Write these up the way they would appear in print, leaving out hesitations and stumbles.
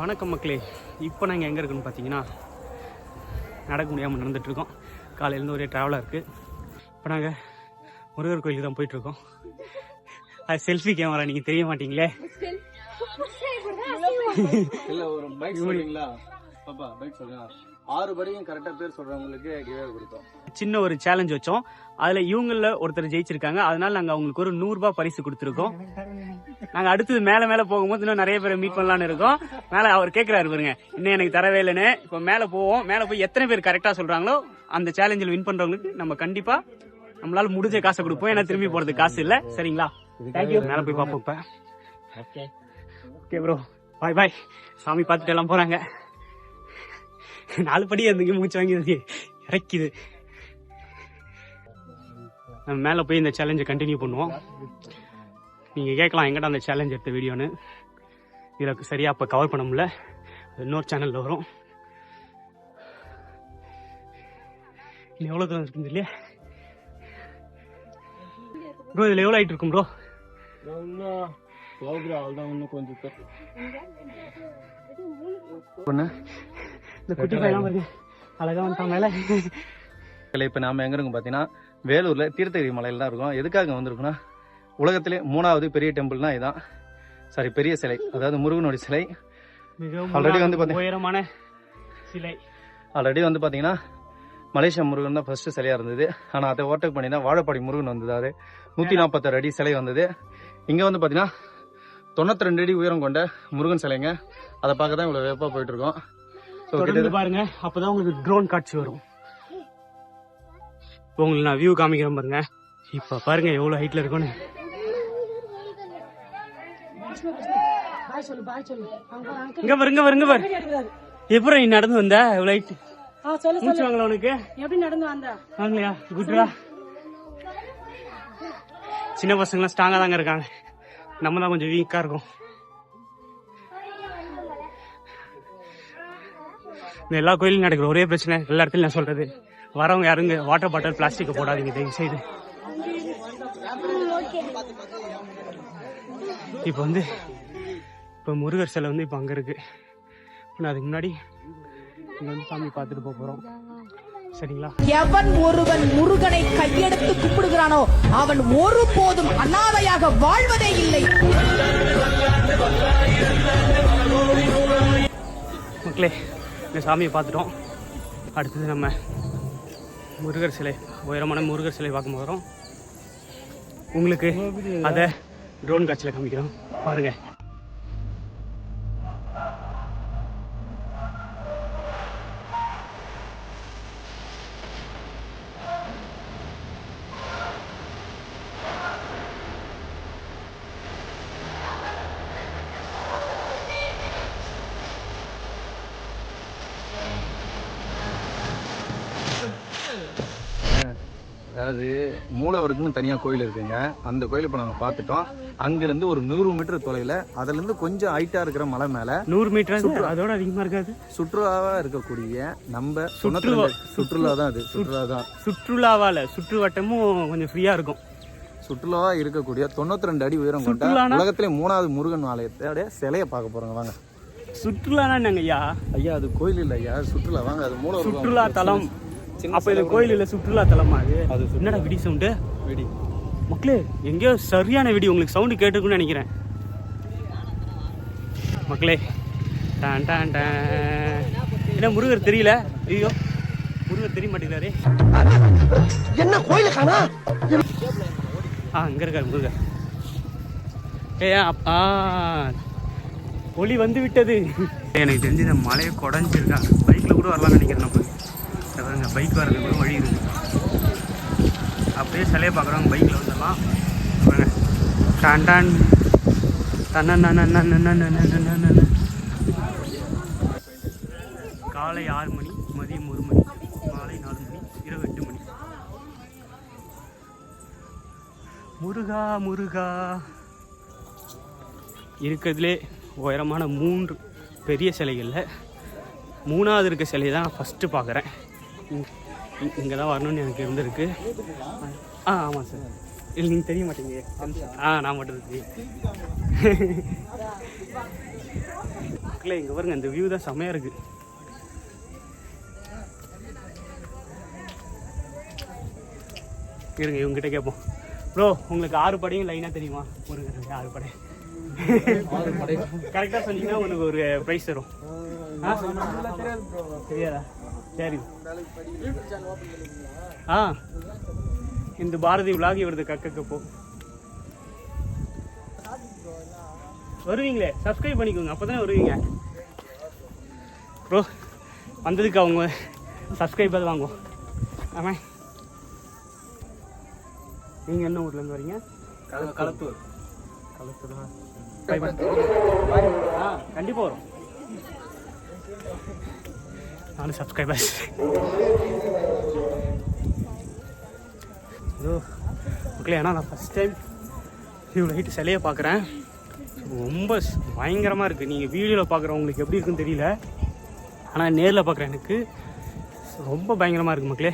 வணக்கம் மக்களே. இப்போ நாங்கள் எங்கே இருக்குன்னு பார்த்தீங்கன்னா நடக்க முடியாமல் நடந்துகிட்ருக்கோம். காலையிலேருந்து ஒரே ட்ராவலாக இருக்குது. இப்போ நாங்கள் முருகர் கோயிலுக்கு தான் போயிட்டுருக்கோம். அது செல்ஃபி கேமரா, நீங்கள் தெரிய மாட்டீங்களே. இல்லை ஒரு பைக் சொல்றீங்களா பாப்பா, பைக் சொல்லுங்க. 6 படியும் கரெக்டாக பேர் சொல்கிறவங்களுக்கு கிவே கொடுத்தோம். சின்ன ஒரு சேலஞ்ச் வச்சோம். அதில் இவங்களில் ஒருத்தர் ஜெயிச்சிருக்காங்க. அதனால நாங்கள் அவங்களுக்கு ஒரு 100 ரூபாய் பரிசு கொடுத்துருக்கோம். நாங்கள் அடுத்தது மேலே போகும்போது இன்னும் நிறைய பேரை மீட் பண்ணலான்னு இருக்கோம். மேலே அவர் கேட்குறாரு பாருங்க, இன்னும் எனக்கு தரவே இல்லைன்னு. இப்போ மேலே போவோம். மேலே போய் எத்தனை பேர் கரெக்டாக சொல்கிறாங்களோ அந்த சேலஞ்சில் வின் பண்ணுறவங்களுக்கு நம்ம கண்டிப்பாக நம்மளால முடிஞ்ச காசை கொடுப்போம். ஏன்னா திரும்பி போகிறதுக்கு காசு இல்லை. சரிங்களா? தேங்க்யூ. மேலே போய் பார்ப்போம். இப்போ ஓகே ப்ரோ, பாய் பாய். சாமி பார்த்துட்டு எல்லாம் போகிறாங்க. 4 படி அந்த மூச்சு வாங்கி இறக்கிது. நம்ம மேலே போய் இந்த சேலஞ்சை கண்டினியூ பண்ணுவோம். நீங்கள் கேட்கலாம் எங்கிட்ட அந்த சேலஞ்ச் எடுத்த வீடியோன்னு. இதில் சரியாக அப்போ கவர் பண்ண முடியல. இன்னொரு சேனலில் வரும். இன்னும் எவ்வளோ தூரம் இருக்குது இல்லையா ப்ரோ? இதில் எவ்வளோ ஆகிட்டு இருக்கும் ப்ரோ? இன்னும் கொஞ்சம் இந்த குட்டி பையன் பாருங்க, அழகாக வந்துட்டான் மேலே. இப்போ நாம எங்க இருக்கோம் பார்த்தீங்கன்னா வேலூர்ல தீர்த்தகிரி மலையில தான் இருக்கோம். எதுக்காக வந்திருக்கோம்னா, உலகத்திலே 3வது பெரிய டெம்பிள்னா இதுதான். சாரி, பெரிய சிலை, அதாவது முருகனுடைய சிலை. ஆல்ரெடி வந்து உயரமான சிலை. ஆல்ரெடி வந்து பார்த்தீங்கன்னா மலேசியா முருகன் தான் ஃபர்ஸ்ட் சிலையா இருந்தது. ஆனால் அதை ஓவர்டேக் பண்ணி தான் வாழப்பாடி முருகன் வந்தது. 146 அடி சிலை வந்தது. இங்கே வந்து பார்த்தீங்கன்னா 92 அடி உயரம் கொண்ட முருகன் சிலைங்க. அதை பார்க்க தான் இவ்வளோ வேப்பா போயிட்டு இருக்கோம். பாருங்க, அப்பதான் உங்களுக்கு ட்ரோன் காட்சி வரும். உங்களுக்கு நான் வியூ காமிக்கிறேன் பாருங்க. இப்ப பாருங்க எவ்வளவு ஹைட்ல இருக்கும்னு. இங்க பாரு. எப்படி நீ நடந்து வந்த இவ்வளவு ஹைட்? மூச்சு வாங்கல உனக்கு? எப்படி நடந்து வந்த? வாங்கலையா? குட்ரா. சின்ன பசங்க ஸ்ட்ராங்கா தாங்க இருக்காங்க. நம்ம தான் கொஞ்சம் வீக்கா இருக்கும். இந்த எல்லா கோயிலும் நடக்கிற ஒரே பிரச்சனை, எல்லா இடத்துலையும் நான் சொல்றது, வரவங்க யாருங்க வாட்டர் பாட்டில் பிளாஸ்டிக்கை போடாதீங்க தயவு செய்து. இப்போ முருகர் சிலை வந்து இப்போ அங்கே இருக்கு. அதுக்கு முன்னாடி இங்கே வந்து சாமி பார்த்துட்டு போகிறோம். சரிங்களா? எவன் ஒருவன் முருகனை கையெடுத்து கும்பிடுகிறானோ அவன் ஒருபோதும் அனாதையாக வாழ்வதே இல்லை. மக்களே, இந்த சாமியை பார்த்துட்டோம். அடுத்தது நம்ம முருகர் சிலை, உயரமான முருகர் சிலை பார்க்க போகிறோம். உங்களுக்கு அதை ட்ரோன் காட்சியில் காமிக்கிறோம் பாருங்க. அதாவது மூலவருக்குன்னு தனியாக கோயில் இருக்குங்க. அந்த கோயில் இப்போ நாங்கள் பார்த்துட்டோம். அங்கிருந்து ஒரு 100 மீட்டர் தொலைவில், அதுலேருந்து கொஞ்சம் ஹைட்டாக இருக்கிற மலை மேலே 100 மீட்டர் அதோட அதிகமாக இருக்காது. சுற்றுலாவாக இருக்கக்கூடிய நம்ம சுற்றுலா தான். அது சுற்றுலா தான். சுற்றுலாவால சுற்றுவட்டமும் கொஞ்சம் ஃப்ரீயாக இருக்கும். சுற்றுலாவாக இருக்கக்கூடிய 92 அடி உயரம் கொண்ட உலகத்திலே 3வது முருகன் ஆலயத்தோட சிலையை பார்க்க போகிறோங்க. வாங்க. சுற்றுலானா என்னங்க ஐயா? ஐயா அது கோயில் இல்லை ஐயா, சுற்றுலா. வாங்க. அது மூல சுற்றுலா தலம். அப்ப இது கோயில் இல்ல, சுற்றுலா தலமா? அது என்னடா விடி சவுண்டு? விடி மக்களே, எங்கேயோ சரியான விடி உங்களுக்கு சவுண்டு கேட்டுருக்குன்னு நினைக்கிறேன். மக்களே, டான் டான் டான். என்ன முருகர் தெரியல? ஐயோ, முருகர் தெரிய மாட்டேங்கிறாரு. என்ன கோயில காணா? இங்க இருக்காரு முருகர். அப்பா ஒளி வந்து விட்டது. எனக்கு தெரிஞ்சு இந்த மலையை குடஞ்சிருக்காங்க. பைக்ல கூட வரலாம்னு நினைக்கிறேன். நம்ம பைக் வரது கூட வழி இருக்கு. அப்படியே சிலையை பார்க்குறவங்க பைக்கில் வந்துடலாம். டான் டான் காலை 6 மணி, மதியம் 1 மணி, மாலை 4 மணி, இரவு 8 மணி. முருகா முருகா. இருக்கிறதுலே உயரமான 3 பெரிய சிலைகளில் 3வது இருக்க சிலையை தான் நான் ஃபஸ்ட்டு பார்க்குறேன். இங்கே தான் வரணும்னு எனக்கு இருந்திருக்கு. ஆமாம் சார். இல்லை, நீங்கள் தெரிய மாட்டீங்க. நான் மட்டும் இருக்கு. மக்களே இங்கே பாருங்க, இந்த வியூ தான் செம்மையாக இருக்குது. இருங்க இவங்ககிட்ட கேட்போம். ப்ரோ உங்களுக்கு 6 படையும் லைனாக தெரியுமா? ஒரு 6 படை கரெக்டாக சொன்னீங்கன்னா உங்களுக்கு ஒரு ப்ரைஸ் தரும். தெரியாதா? சரி. இந்த பாரதி விலாக் இவரது கக்கப்போ வருவீங்களே, சப்ஸ்கிரைப் பண்ணிக்கோங்க, அப்போ தானே வருவீங்க. ப்ரோ வந்ததுக்கு அவங்க சப்ஸ்கிரைபர் வாங்குவோம். ஆமாம். நீங்கள் என்ன ஊர்லேருந்து வரீங்க? களத்தூர். களத்தூரா? கண்டிப்பாக வரும். 4 சப்ஸ்கிரைபர்ஸ். ஓகே, ஆனால் நான் ஃபஸ்ட் டைம் இவ்வளோ ஹைட்டு சிலையை பார்க்குறேன். ரொம்ப பயங்கரமாக இருக்குது. நீங்கள் வீடியோவில் பார்க்குறவங்களுக்கு எப்படி இருக்குன்னு தெரியல, ஆனால் நேரில் பார்க்குறேன் எனக்கு ரொம்ப பயங்கரமாக இருக்குது மக்களே.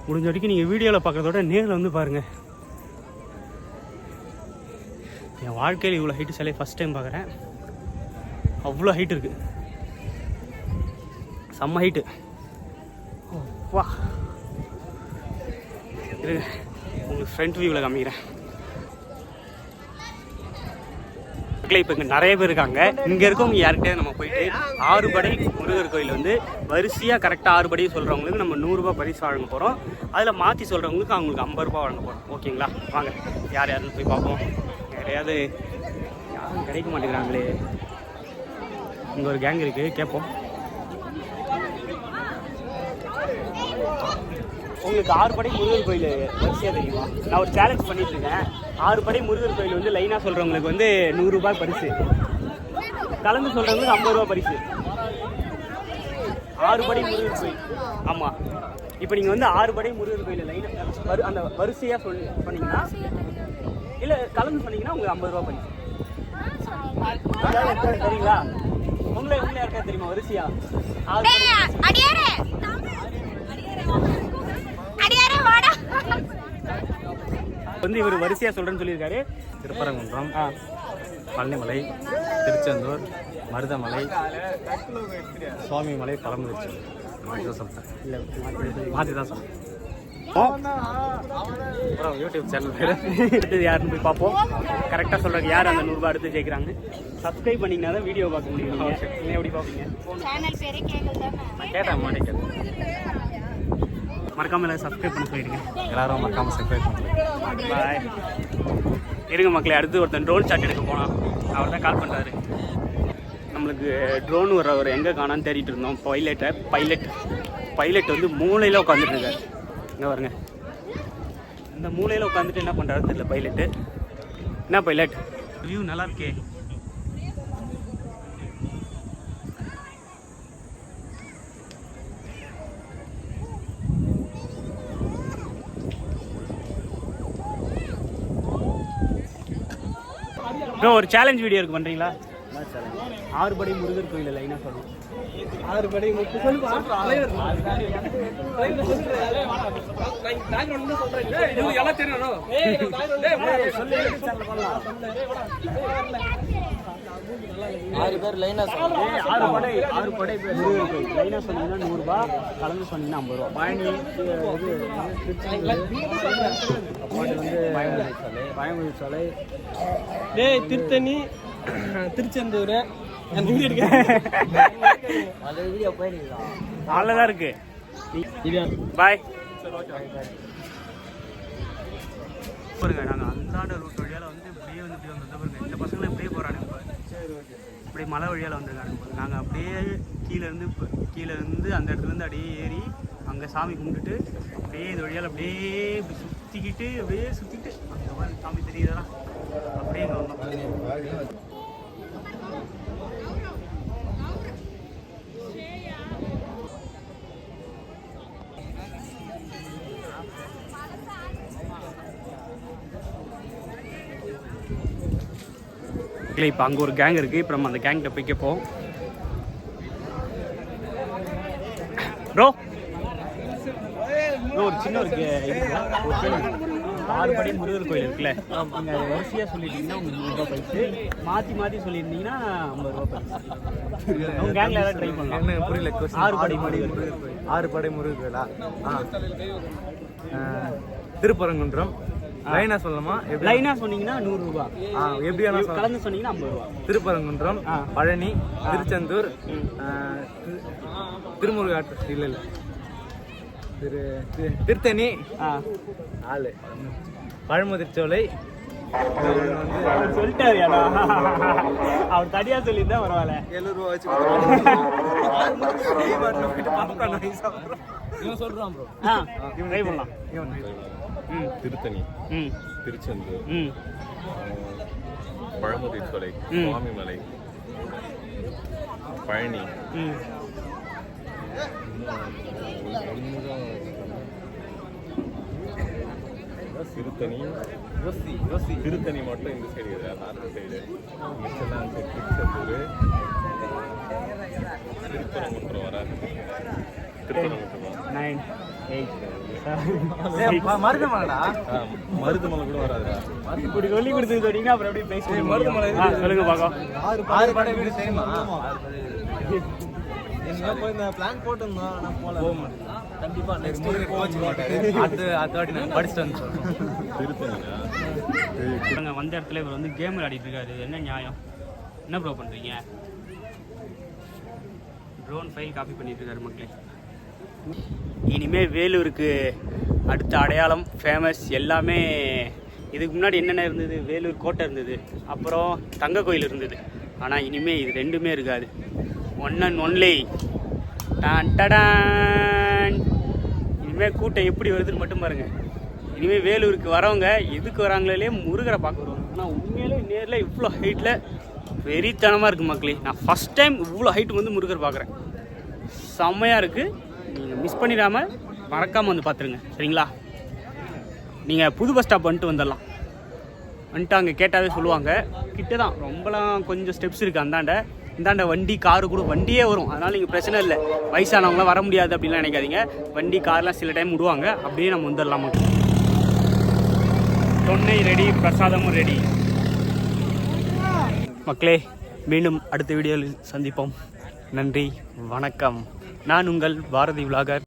முடிஞ்ச வரைக்கும் நீங்கள் வீடியோவில் பார்க்குறதோட நேரில் வந்து பாருங்கள். என் வாழ்க்கையில் இவ்வளோ ஹைட்டு சிலையை ஃபஸ்ட் டைம் பார்க்குறேன். அவ்வளோ ஹைட் இருக்குது, செம்ம ஹைட்டு. வா இருங்க உங்களுக்கு ஃப்ரண்ட் வியூவில் காமிக்கிறேன். இப்போ இங்கே நிறைய பேர் இருக்காங்க. இங்கே இருக்கவங்க யார்கிட்டே நம்ம போயிட்டு 6 படை முருகர் கோயில் வந்து வரிசையாக கரெக்டாக 6 படையை சொல்கிறவங்களுக்கு நம்ம 100 ரூபா பரிசு வழங்க போகிறோம். அதில் மாற்றி சொல்கிறவங்களுக்கு அவங்களுக்கு 50 ரூபா வழங்க போகிறோம். ஓகேங்களா? வாங்க யார் யாருன்னு போய் பார்ப்போம். யாரையாவது யாரும் கிடைக்க மாட்டேங்கிறாங்களே. இங்கே ஒரு கேங் இருக்குது, கேட்போம். உங்களுக்கு 6 படை முருகர் கோயில் வரிசையாக தெரியுமா? நான் ஒரு சேலஞ்ச் பண்ணிட்டு இருக்கேன். 6 படை முருகர் கோயில் வந்து லைனாக சொல்கிறவங்களுக்கு வந்து 100 ரூபாய் பரிசு, கலந்து சொல்கிறவங்களுக்கு 50 ரூபா பரிசு. 6 படை முருகர் கோயில். ஆமாம், இப்போ நீங்கள் வந்து 6 படை முருகர் கோயில் லைனாக அந்த வரிசையாக சொன்னீங்கன்னா, இல்லை கலந்து சொன்னீங்கன்னா உங்களுக்கு 50 ரூபா பரிசு. சரிங்களா? உங்களை யாருக்கா தெரியுமா வரிசையா? வந்து இவர் வரிசையா சொல்றேன்னு சொல்லியிருக்காரு. திருப்பரங்குன்றம், பழனிமலை, திருச்செந்தூர், மருதமலை, சுவாமிமலை, பழமுதிர்ச்சி. மாற்றி தான் சொல்றேன். யூடியூப் சேனல் பேர் அடுத்தது யாருன்னு போய் பார்ப்போம். கரெக்டாக சொல்கிறாங்க யார் அந்த 100 ரூபாய் எடுத்து ஜெயிக்கிறாங்க. சப்ஸ்கிரைப் பண்ணிங்கன்னா தான் வீடியோ பார்க்க முடியும். நீங்கள் எப்படி பார்ப்பீங்க? கேட்டேன் மாட்டே கேட்டேன். மறக்காம எல்லாம் சப்ஸ்கிரைப் பண்ண சொல்லிடுங்க. எல்லாரும் மறக்காம சப்ஸ்கிரைப் பண்ணுங்க. பாய். இருங்க மக்களே, அடுத்து ஒருத்தன் ட்ரோன் ஷாட் எடுக்க போனான். அவர் தான் கால் பண்ணுறாரு. நம்மளுக்கு ட்ரோன் வர்றவர் எங்கே காணான்னு தேடிட்டு இருந்தோம். பைலட் வந்து மூளையில் உட்காந்துட்டு இருக்காரு. இங்கே பாருங்க, இந்த மூலையில் உட்காந்துட்டு என்ன பண்ணுறாரு தெரியல பைலட்டு. என்ன பைலட், வியூ நல்லா இருக்கே. ப்ரோ ஒரு சேலஞ்ச் வீடியோ இருக்கு, பண்ணுறீங்களா? 6 படை முருகர் கோயில் லைனாக சொல்லணும். 6 படை பேர் லைனா சொல்லுங்க. 6 படை முருகர் கோயில் லைனாக சொன்னீங்கன்னா 100 ரூபாய், கலந்து சொன்னீங்கன்னா 50 ரூபா. பழனி பயமொழி சாலை, திருத்தணி, திருச்செந்தூர், அவ்வளோதான் இருக்கு. பாய். பாருங்க, நாங்கள் அந்தாண்ட ரூட் வழியால் வந்து இப்படியே வந்து இப்படி வந்து பாருங்க, இந்த பசங்களை இப்படியே போகிறாங்க. அப்படியே மலை வழியால் வந்துருக்காங்க. நாங்கள் அப்படியே கீழே இருந்து அந்த இடத்துலேருந்து அப்படியே ஏறி அங்கே சாமி கும்பிட்டுட்டு அப்படியே இந்த வழியால் அப்படியே இப்படி சுற்றிக்கிட்டு அந்த மாதிரி சாமி தெரியுதெல்லாம் அப்படியே இங்கே வந்தோம். இல்லை, இப்போ அங்கே ஒரு கேங் இருக்குது. இப்போ நம்ம அந்த கேங்கிட்ட போய் கேட்போம். ப்ரோ ஒரு சின்ன ஒரு ஆறுபடை முருகர் கோயில் இருக்குல்ல, நீங்க அதை வரிசையா சொல்லிட்டீங்கன்னா உங்களுக்கு 100 ரூபாய் பரிசு. மாத்தி சொல்லியிருந்தீங்கன்னா 50 ரூபாய் பரிசு. உங்க கேங்ல ஏதாவது ட்ரை பண்ணலாம். என்ன புரியல question. ஆறுபடை முருகர் கோயில். ஆறுபடை முருகர் கோயிலா? திருப்பரங்குன்றம். லைனா சொல்லணுமா? லைனா சொன்னீங்கன்னா 100 ரூபாய். எப்படி வேணா சொல்லலாம். கலந்து சொன்னீங்கன்னா 50 ரூபாய். திருப்பரங்குன்றம், பழனி, திருச்செந்தூர், திருமுருகாற்று இல்ல திருத்தணி, பழமுதிர்ச்சோலை. சொல்லிட்டாரு அவர் தனியா சொல்லியிருந்தா பரவாயில்ல. 7 ரூபா வச்சு சொல்றான் ப்ரோ. ட்ரை பண்ணலாம். திருத்தணி, திருச்செந்தூர், பழமுதிர்ச்சோலை, சுவாமிமலை, பழனி, திருத்தணி. திருத்தணி மட்டும் இந்த சைடு நார்த்து சைடு, மிச்செல்லாம் திருச்செந்தூர், திருப்பரங்குன்றம் வராது. திருப்பரங்குன்றம் 9, 8, மருதமலைடா. மருதமலை கூட வராதுடா. இப்படி சொல்லி கொடுத்து சொன்னீங்கன்னா அப்புறம் எப்படி பேசுவீங்க? மருதமலை சொல்லுங்க பாக்கலாம். ஆறுபடை வீடு தெரியுமா? என்ன போய் இந்த பிளான் போட்டுருந்தோம், நான் போக மாட்டேன். கண்டிப்பா நெக்ஸ்ட் இயர் கோச் மாட்டேன். அடுத்த வாட்டி நான் படிச்சுட்டு வந்து சொல்றேன். திருத்தணிங்க வந்த இடத்துல இவர் வந்து கேம் விளையாடிட்டு இருக்காரு. என்ன நியாயம்? என்ன ப்ரோ பண்றீங்க? ட்ரோன் ஃபைல் காப்பி பண்ணிட்டு இருக்காரு மக்களே. இனிமே வேலூருக்கு அடுத்த அடையாளம் ஃபேமஸ் எல்லாமே. இதுக்கு முன்னாடி என்னென்ன இருந்தது? வேலூர் கோட்டை இருந்தது, அப்புறம் தங்க கோயில் இருந்தது. ஆனால் இனிமேல் இது ரெண்டுமே இருக்காது. ஒன் அண்ட் ஒன்லி டான் டடான். இனிமேல் கூட்டம் எப்படி வருதுன்னு மட்டும் பாருங்கள். இனிமேல் வேலூருக்கு வரவங்க எதுக்கு வராங்களே முருகரை பார்க்குறோம். ஆனால் உண்மையிலே நேரில் இவ்வளோ ஹைட்டில் வெறித்தனமாக இருக்குது மக்களே. நான் ஃபஸ்ட் டைம் இவ்வளோ ஹைட்டு வந்து முருகர் பார்க்குறேன். செம்மையாக இருக்குது. நீங்கள் மிஸ் பண்ணிடாமல் மறக்காமல் வந்து பார்த்துருங்க, சரிங்களா? நீங்கள் புது பஸ் ஸ்டாப் வந்துட்டு வந்துடலாம். வந்துட்டு அங்கே கேட்டாவே சொல்லுவாங்க. கிட்ட தான், ரொம்பலாம் கொஞ்சம் ஸ்டெப்ஸ் இருக்குது. இந்தாண்ட வண்டி காரு கூட வண்டியே வரும். அதனால் நீங்கள் பிரச்சனை இல்லை. வயசானவங்களாம் வர முடியாது அப்படின்லாம் நினைக்காதீங்க. வண்டி கார்லாம் சில டைம் விடுவாங்க. அப்படியே நம்ம வந்துடலாம். தொன்னை ரெடி, பிரசாதமும் ரெடி. மக்களே, மீண்டும் அடுத்த வீடியோவில் சந்திப்போம். நன்றி, வணக்கம். நான் உங்கள் பாரதி விலாகர்.